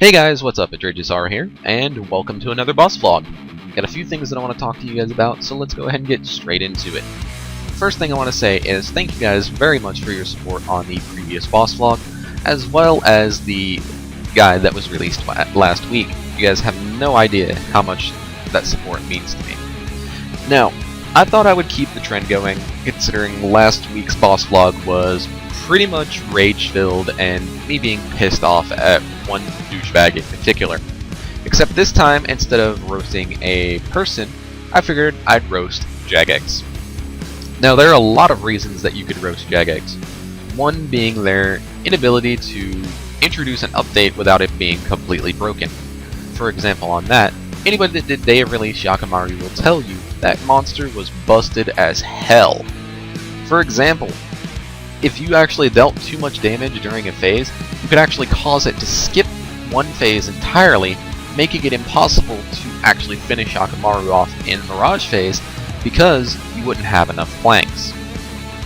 Hey guys, what's up? It's RagesSorrow here, and welcome to another boss vlog. Got a few things that I want to talk to you guys about, so let's go ahead and get straight into it. First thing I want to say is thank you guys very much for your support on the previous boss vlog, as well as the guide that was released last week. You guys have no idea how much that support means to me. Now, I thought I would keep the trend going, considering last week's boss vlog was pretty much rage-filled and me being pissed off at one douchebag in particular. Except this time, instead of roasting a person, I figured I'd roast Jagex. Now, there are a lot of reasons that you could roast Jagex. One being their inability to introduce an update without it being completely broken. For example, on that, anybody that did Day of Release Yakimaru will tell you that monster was busted as hell. For example, if you actually dealt too much damage during a phase, you could actually cause it to skip one phase entirely, making it impossible to actually finish Yakimaru off in Mirage phase because you wouldn't have enough flanks.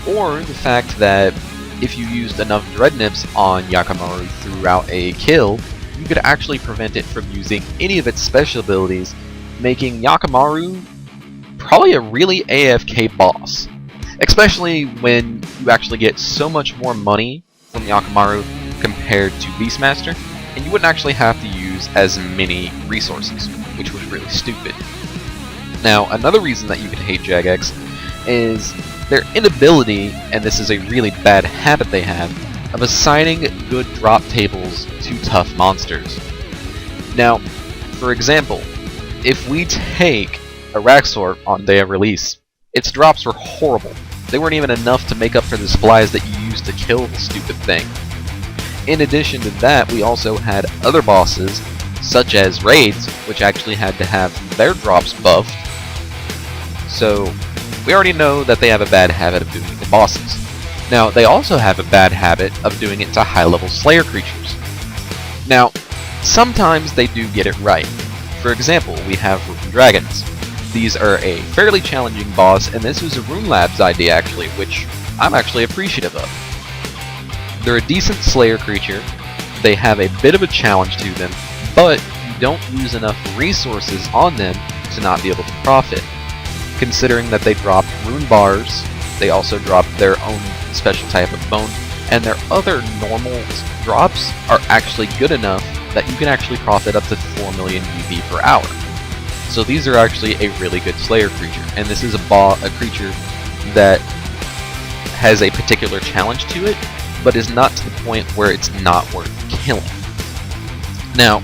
Or the fact that if you used enough Dread Nips on Yakimaru throughout a kill, you could actually prevent it from using any of its special abilities, making Yakimaru probably a really AFK boss. Especially when you actually get so much more money from Yakimaru compared to Beastmaster, and you wouldn't actually have to use as many resources, which was really stupid. Now, another reason that you can hate Jagex is their inability, and this is a really bad habit they have, of assigning good drop tables to tough monsters. Now, for example, if we take a RagesSorrow's on Day of Release, its drops were horrible. They weren't even enough to make up for the supplies that you used to kill the stupid thing. In addition to that, we also had other bosses, such as raids, which actually had to have their drops buffed. So, we already know that they have a bad habit of doing it to bosses. Now, they also have a bad habit of doing it to high-level Slayer creatures. Now, sometimes they do get it right. For example, we have Rune Dragons. These are a fairly challenging boss, and this was a Rune Labs idea actually, which I'm actually appreciative of. They're a decent Slayer creature, they have a bit of a challenge to them, but you don't use enough resources on them to not be able to profit. Considering that they dropped Rune Bars, they also dropped their own special type of bone, and their other normal drops are actually good enough that you can actually profit up to 4 million UV per hour. So these are actually a really good Slayer creature, and this is a creature that has a particular challenge to it, but is not to the point where it's not worth killing. Now,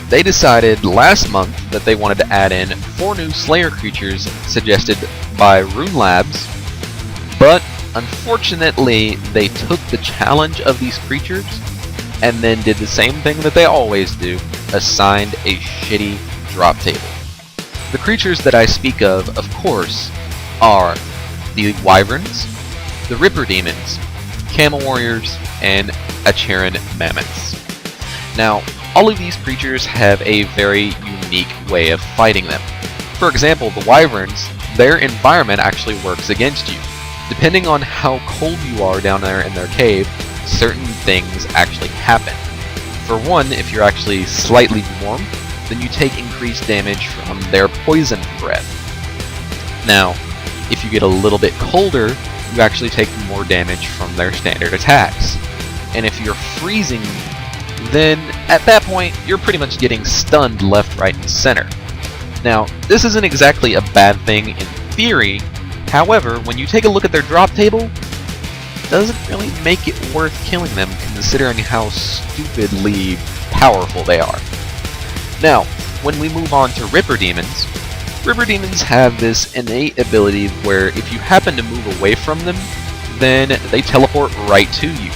they decided last month that they wanted to add in 4 new Slayer creatures suggested by Rune Labs, but unfortunately they took the challenge of these creatures and then did the same thing that they always do, assigned a shitty drop table. The creatures that I speak of course, are the Wyverns, the Ripper Demons, Camel Warriors, and Acheran Mammoths. Now, all of these creatures have a very unique way of fighting them. For example, the Wyverns, their environment actually works against you. Depending on how cold you are down there in their cave, certain things actually happen. For one, if you're actually slightly warm, then you take increased damage from their poison breath. Now, if you get a little bit colder, you actually take more damage from their standard attacks. And if you're freezing, then at that point, you're pretty much getting stunned left, right, and center. Now, this isn't exactly a bad thing in theory, however, when you take a look at their drop table, it doesn't really make it worth killing them considering how stupidly powerful they are. Now, when we move on to Ripper Demons have this innate ability where if you happen to move away from them, then they teleport right to you.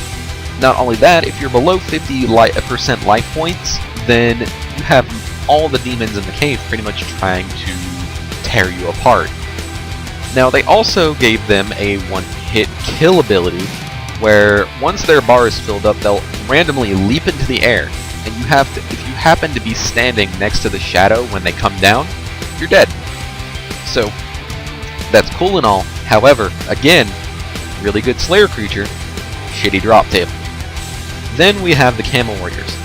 Not only that, if you're below 50% life points, then you have all the demons in the cave pretty much trying to tear you apart. Now, they also gave them a one-hit kill ability, where once their bar is filled up, they'll randomly leap into the air, and if you happen to be standing next to the shadow when they come down, you're dead. So, that's cool and all. However, again, really good Slayer creature, shitty drop table. Then we have the Camel Warriors.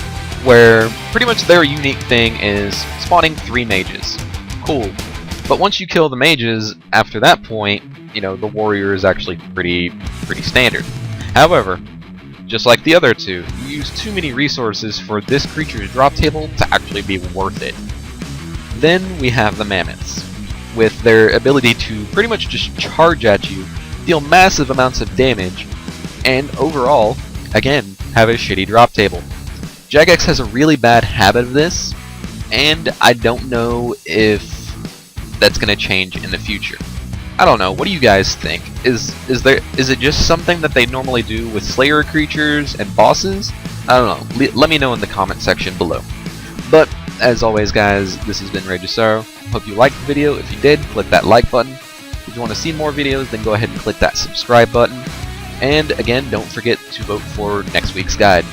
where pretty much their unique thing is spawning 3 mages. Cool. But once you kill the mages, after that point, you know, the warrior is actually pretty standard. However, just like the other two, you use too many resources for this creature's drop table to actually be worth it. Then we have the mammoths, with their ability to pretty much just charge at you, deal massive amounts of damage, and overall, again, have a shitty drop table. Jagex has a really bad habit of this, and I don't know if that's going to change in the future. I don't know, what do you guys think? Is it just something that they normally do with Slayer creatures and bosses? I don't know, let me know in the comment section below. But, as always guys, this has been RagesSorrow. Hope you liked the video. If you did, click that like button. If you want to see more videos, then go ahead and click that subscribe button. And again, don't forget to vote for next week's guide.